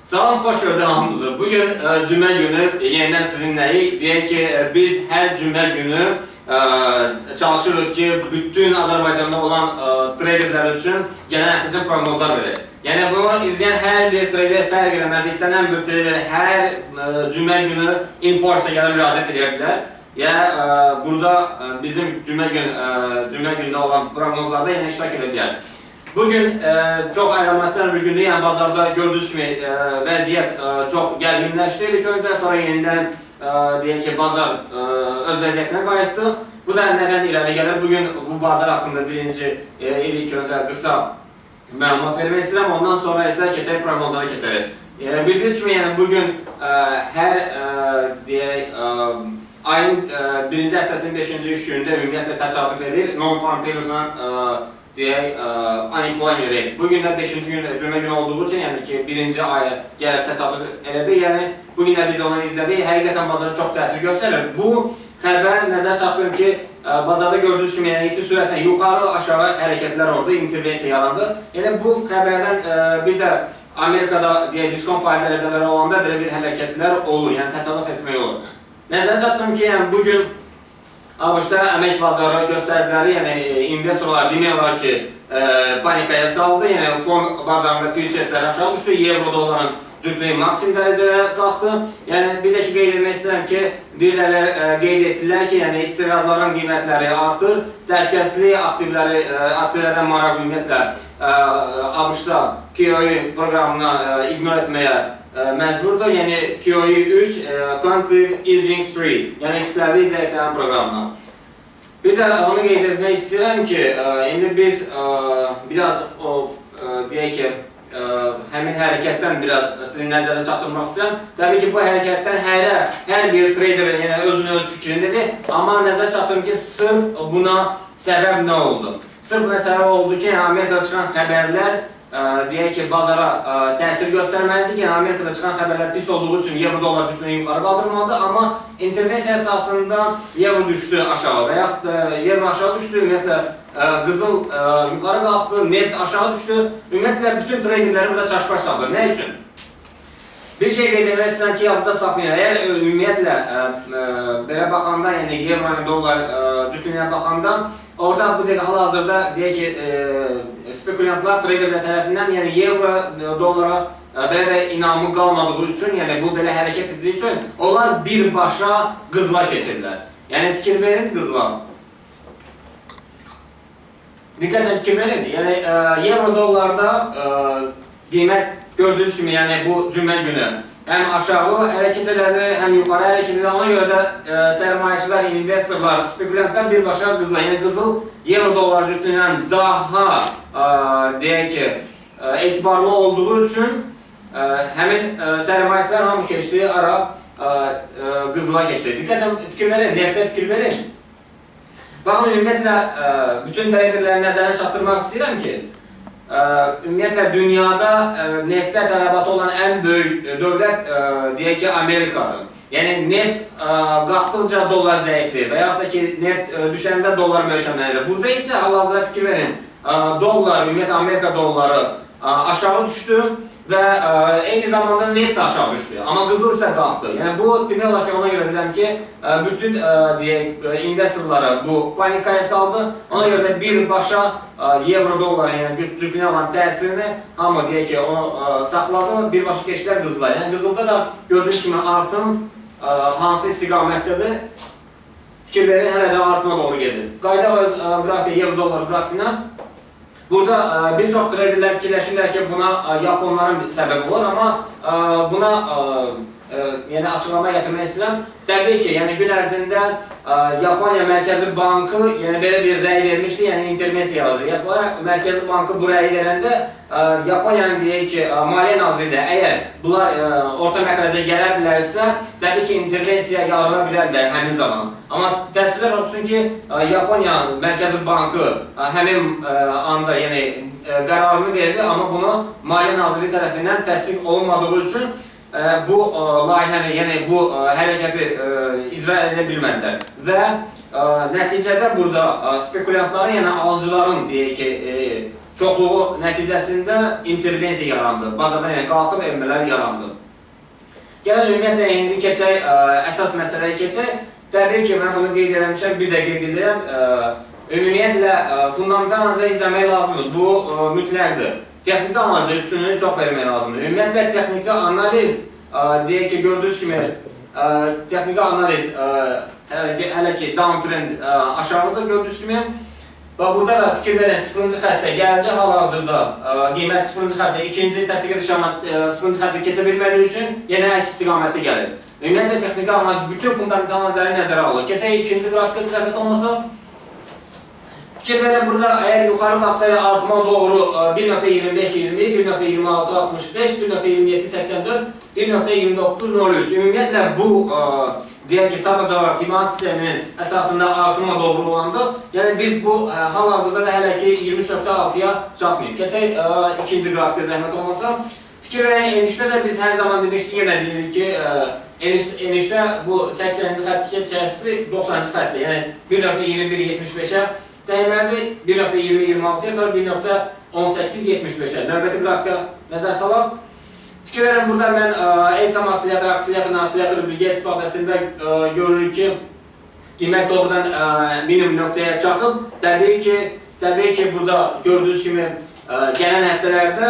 Salam, xoş gördük hamımızı. Bugün cümə günü yenidən sizinləyik. Deyək ki, biz hər cümə günü çalışırıq ki, bütün Azərbaycanda olan traderlər üçün gələn həftə üçün proqnozlar verək. Yəni bunu izləyən hər bir trader fərq eləməz, istənilən bir trader hər cümə günü InfoRex-ə gəlib müraciət edə bilər. Ya burada bizim cümə günündə olan proqnozlarda yenə iştirak edə bilər. Bugün çox əlamətli bir gündür, yəni bazarda gördüyünüz kimi vəziyyət çox gərginləşdi. İlk öncə sonra yenidən deyək ki, bazar öz vəziyyətinə qayıtdı. Bu da nədən irəli gəlir? Bugün bu bazar haqqında birinci ilk öncə qısa məlumat vermək istəyirəm. Ondan sonra isə keçək proqnozlara keçərik. Bildiyiniz kimi, yəni bugün hər deyək ayın birinci həftəsinin 5-ci iş günündə ümumiyyətlə təsadüf edir. Non-farm payrol'dan deyək, unemployment rate. Bugün də 5-ci gün, cümə günü olduğu üçün, yəni ki, birinci aya gəlib təsadüf elədi. Yəni, bugün də biz onu izlədik. Həqiqətən bazara çox təsir göstərir. Bu xəbər nəzər çatdırır ki, bazarda gördüyünüz kimi, yəni iti sürətlə yuxarı aşağı hərəkətlər oldu, intervensiya yarandı. Yəni, bu xəbərdən bir də Amerikada deyək, diskont faiz dərəcələri olanda belə bir hərəkətlər olur, yəni təsadüf etmək olur. Nəzər çatdırım ki, yəni bugün ABŞ-da əmək bazarı göstəriciləri, yəni investorlar demək olar ki, panikaya saldı. Yəni fon bazarında futureslər aşağı düşdü, euro-doların cütlüyü maksimum dərəcələrə qalxdı. Yəni bir də ki, qeyd etmək istəyirəm ki, dealerlər qeyd etdilər ki, yəni istirazların qiymətləri artır, təhlükəsizlik aktivlərdən maraq ümumiyyətlə ABŞ-da QE proqramına ignor etməyə məcburdur. Yəni QE 3, Quantitative Easing 3, yəni kütləvi zəiflənmə proqramına. Bir də onu qeyd etmək istəyirəm ki, indi biz biraz o, deyək ki, həmin hərəkətdən biraz sizin nəzərə çatdırmaq istəyirəm. Təbii ki, bu hərəkətdən hər bir traderin yəni özünün öz fikrindədir. Amma nəzər çatdırım ki, sırf buna səbəb nə oldu? Sırf buna səbəb oldu ki, Amerikada çıxan xəbərlər deyək ki, bazara təsir göstərməlidir. Yəni, Amerikada çıxan xəbərlər pis olduğu üçün euro-dollar cütlüyünü yuxarı qaldırmalıdır. Amma intervensiya əsasında euro düşdü aşağı və yaxud euro aşağı düşdü, ümumiyyətlə qızıl yuxarı qalxdı, neft aşağı düşdü. Ümumiyyətlə, bütün traderləri burada çaşbaş saldı. Nə üçün? Bir şey qeyd etmək istəyirəm ki, yadınızda saxlayın. Əgər ümumiyyətlə belə baxanda, yəni euro-dollar cütlüyünə baxanda, orada bu dəqiqə hal-hazırda deyək ki, spekulyantlar traderlər tərəfindən, yəni euro-dollara belə də inamı qalmadığı üçün, yəni bu belə hərəkət etdiyi üçün, onlar birbaşa qızıla keçirlər. Yəni fikir verin qızıla. Diqqətlə fikir verin. Yəni euro-dollarda qiymət gördüyünüz kimi, yəni bu cümə günü həm aşağı hərəkət elədi, həm yuxarı hərəkət elədi. Ona görə də sərmayəçilər, investorlar, spekulyantlar birbaşa qızıla, yəni qızıl euro-dollar cütlüyündən daha deyək ki, etibarlı olduğu üçün həmin sərmayəçilər hamı keçdi, ara qızıla keçdi. Diqqətlə fikir verin, neftə fikir verin. Baxın, ümumiyyətlə, bütün traderləri nəzərə çatdırmaq istəyirəm ki, ümumiyyətlə, dünyada neftə tələbatı olan ən böyük dövlət, deyək ki, Amerikadır. Yəni, neft qalxdıqca dollar zəifləyir və yaxud da ki, neft düşəndə dollar möhkəmlənir. Burada isə hal-hazırda fikir verin, dollar, ümumiyyətlə, Amerika dolları aşağı düşdü və eyni zamanda neft aşağı düşdü. Amma qızıl isə qalxdı. Yəni, bu demək olar ki, ona görə deyirəm ki, bütün investorları bu panikaya saldı. Ona görə də birbaşa euro-dollara, yəni cütlüyünə olan təsirini hamı deyək ki, onu saxladı, birbaşa keçdilər qızıla. Yəni, qızılda da gördüyünüz kimi artım hansı istiqamətdədir? Fikir verin, hələ də artıma doğru gedir. Qayda öz qrafiyi, euro-dollar qrafikinə. Burada bir çox traderlər fikirləşirlər ki, buna Yaponların səbəbi olur, amma buna yəni açıqlama gətirmək istəyirəm. Təbii ki, yəni gün ərzində Yaponiya Mərkəzi Bankı yəni belə bir rəy vermişdi, yəni intervensiya yaratdı. Yaponiya Mərkəzi Bankı bu rəyi verəndə Yaponiyanın deyək ki, Maliyyə Naziri də əgər bunlar orta məxrəcə gələrdilərsə, təbii ki, intervensiya yarana bilərdilər həmin zaman. Amma təəssüflər olsun ki, Yaponiya Mərkəzi Bankı həmin anda yəni qərarını verdi, amma bunu Maliyyə Naziri tərəfindən təsdiq olunmadığı üçün bu layihəni, yəni bu hərəkəti icra edə bilmədilər. Və nəticədə burada spekulyantların, yəni alıcıların deyək ki, çoxluğu nəticəsində intervensiya yarandı. Bazadan yəni qalxıb enmələr yarandı. Gəlin ümumiyyətlə indi keçək, əsas məsələyə keçək. Təbii ki, mən bunu qeyd eləmişəm, bir də qeyd edirəm. Ümumiyyətlə, fundamental analizə izləmək lazımdır. Bu, mütləqdir. Texniki analizə üstünlüyünü çox vermək lazımdır. Ümumiyyətlə, texniki analiz, deyək ki, gördüyünüz kimi, texniki analiz hələ ki, downtrend aşağıdır, gördüyünüz kimi. Və burada da fikir verən 0-cı xəttə gəldi, hal-hazırda qiymət 0-cı xəttə, ikinci təsdiq şəmat 0-cı xəttə keçə bilmədiyi üçün yenə əks istiqamətdə gəlir. Ümumiyyətlə, texniki analiz bütün fundamental analizləri nəzərə alır. Keçək ikinci qrafikə zəhmət olmasa. Fikir verən burada, əgər yuxarı baxsaydı artma doğru 1.25-20, 1.26-65, 1.27-84, 1.29-03. Ümumiyyətlə, bu deyək ki, sadəcə olaraq Fibonacci sisteminin əsasında artırma doğru olandır. Yəni, biz bu hal-hazırda da hələ ki 23.6-ya çatmayıb. Keçək ikinci qrafikə zəhmət olmasa. Fikir verən enişdə də biz hər zaman demişdik, yenə deyirik ki, enişdə bu 80-ci xətti keçəsi 90-cı xətti, yəni 1.21-75-ə dəyməlidir, 1.20-26-ya, sonra 1.18-75-ə. Növbəti qrafikə nəzər salaq. Fikir verin, burada mən Eysam asilyator bilgi istifadəsində görürük ki, qiymət doğrudan minimum nöqtəyə çatıb. Təbii ki, burada gördüyünüz kimi gələn həftələrdə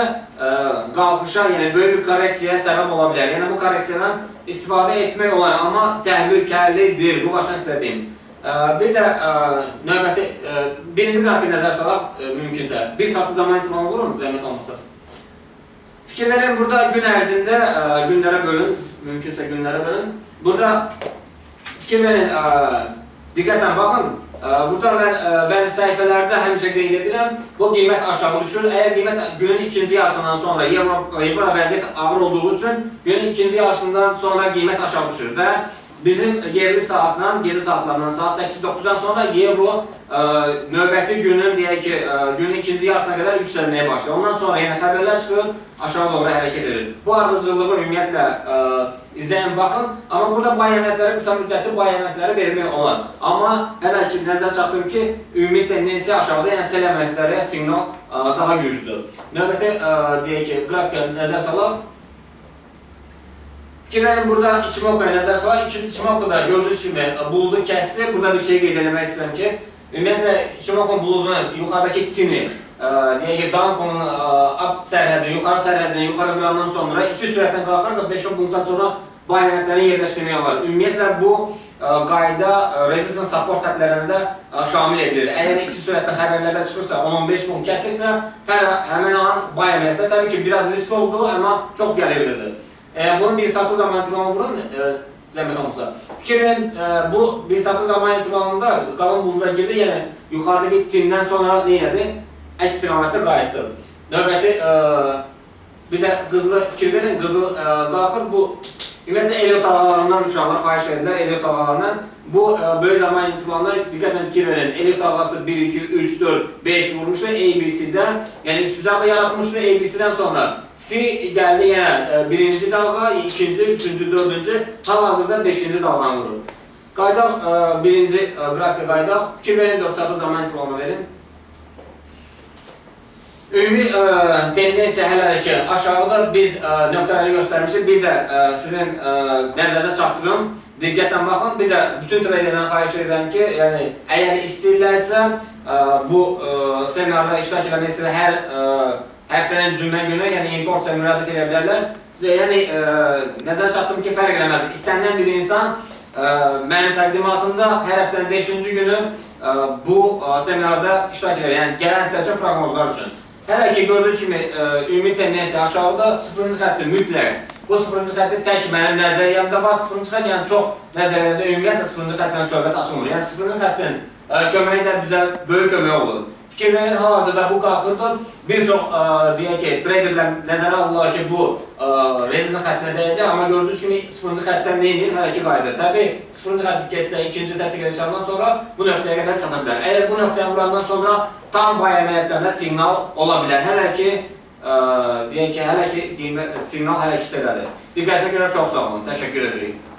qalxışa, yəni böyük bir korreksiyaya səbəb ola bilər. Yəni, bu korreksiyadan istifadə etmək olar, amma təhlükəlidir, bu başdan sizə deyim. Bir də növbəti, birinci qrafiyə nəzər salaq mümkünsə, bir saatlı zaman intervalı vurun, zəhmət olmasa. Fikir verin, burada gün ərzində günlərə bölün, mümkünsə günlərə bölün. Burada fikir verin, diqqətlə baxın. Burada mən bəzi səhifələrdə həmişə qeyd edirəm, bu qiymət aşağı düşür. Əgər qiymət günün ikinci yarısından sonra, Evro vəziyyət ağır olduğu üçün günün ikinci yarısından sonra qiymət aşağı düşür və bizim yerli saatla, gezi saatlarından saat 8-9-dan sonra Evro növbəti günün, deyək ki, günün ikinci yarısına qədər yüksəlməyə başlayır. Ondan sonra yenə xəbərlər çıxır, aşağı doğru hərəkət edir. Bu ardıcılığı ümumiyyətlə izləyin, baxın. Amma burada bu əməliyyatları, qısa müddətli bu əməliyyatları vermək olar. Amma hələ ki, nəzər çatdırım ki, ümumi tendensiya aşağıda, yəni sel əməliyyatları siqnal daha güclüdür. Növbəti, deyək ki, qrafikə nəzər salaq. Fikir verin, burada Ichimoku'ya nəzər salaq. Ichimoku'da gördüyünüz kimi buludu kəsdi. Burada bir şey qeyd eləmək istəyirəm ki, ümumiyyətlə Ichimoku'nun buludunun yuxarıdakı tini, deyək ki, Dankon'un up sərhədini, yuxarı sərhədini yuxarı qırandan sonra 2 sürətdən qalxarsa 5-10 punktdan sonra bu əməliyyatları yerləşdirmək olar. Ümumiyyətlə, bu qayda resistance support xətlərində şamil edilir. Əgər 2 sürətdə xəbərlərdə çıxırsa, 10-15 punkt kəsirsə, həmən an bu əməliyyatda təbii ki, biraz risk oldu, amma çox gəlirlidir. Bunun bir saatlı zaman intervalını vurun, zəhmət olmasa. Fikir verin, bu bir saatlı zaman intervalında qalın buluda girdi, yəni yuxarıdakı tindən sonra neyədir? Əks istiqamətdə qayıtdı. Növbəti, bir də qızılı fikir verin, qızıl qalxır. Bu, ümumiyyətlə, Elliot dalğalarından uşaqlar xahiş edirlər, Elliot dalğalarından. Bu, böyük zaman intervalında diqqətlə fikir verin. Elliot dalğası 1, 2, 3, 4, 5 vurmuşdu ABC-də. Yəni, üstbucaqda yaratmışdı ABC-dən sonra. C gəldi yenə birinci dalğa, ikinci, üçüncü, dördüncü, hal-hazırda 5-ci dalğanı vurur. Qaydaq, birinci qrafikə qaydaq. Fikir verin, 4 saatlı zaman intervalını verin. Ümumi tendensiya hələ ki, aşağıda biz nöqtələri göstərmişik. Bir də sizin nəzərə çatdırım. Diqqətlə baxın, bir də bütün treyderdən xahiş edirəm ki, yəni, əgər istəyirlərsə, bu seminarda iştirak eləmək istəyirlər, hər həftənin cümlə günü, yəni informasiyaya müraciət edə bilərlər. Yəni, nəzər çatdırım ki, fərq eləməz. İstənilən bir insan mənim təqdimatımda hər həftənin 5-ci günü bu seminarda iştirak edir, yəni gələn həftə üçün proqnozlar üçün. Hələ ki, gördüyünüz kimi, ümumi tendensiya aşağıda 0-cı xətti mütləq. Bu 0-cı xətti tək mənim nəzəriyyəmdə var. 0-cı xətt, yəni çox nəzəriyyədə ümumiyyətlə 0-cı xəttdən söhbət açılmır. Yəni 0-cı xəttin köməyi də bizə böyük kömək olur. Fikirlərin hal-hazırda bu qalxırdır. Bir çox, deyək ki, traderlər nəzərə alırlar ki, bu rezistans xəttinə dəyəcək, amma gördüyünüz kimi 0-cı xəttdən nə edir? Hələ ki, qayıdır. Təbii, 0-cı xətti keçsə, ikinci təsdiq edişandan sonra bu nöqtəyə qədər çata bilər. Əgər bu nöqtəyə vurandan sonra tam bu əməliyyatlarında siqnal ola bilər. Hələ ki, deyək ki, siqnal hələ ki hissədədir. Diqqətinizə görə çox sağ olun. Təşəkkür edirik.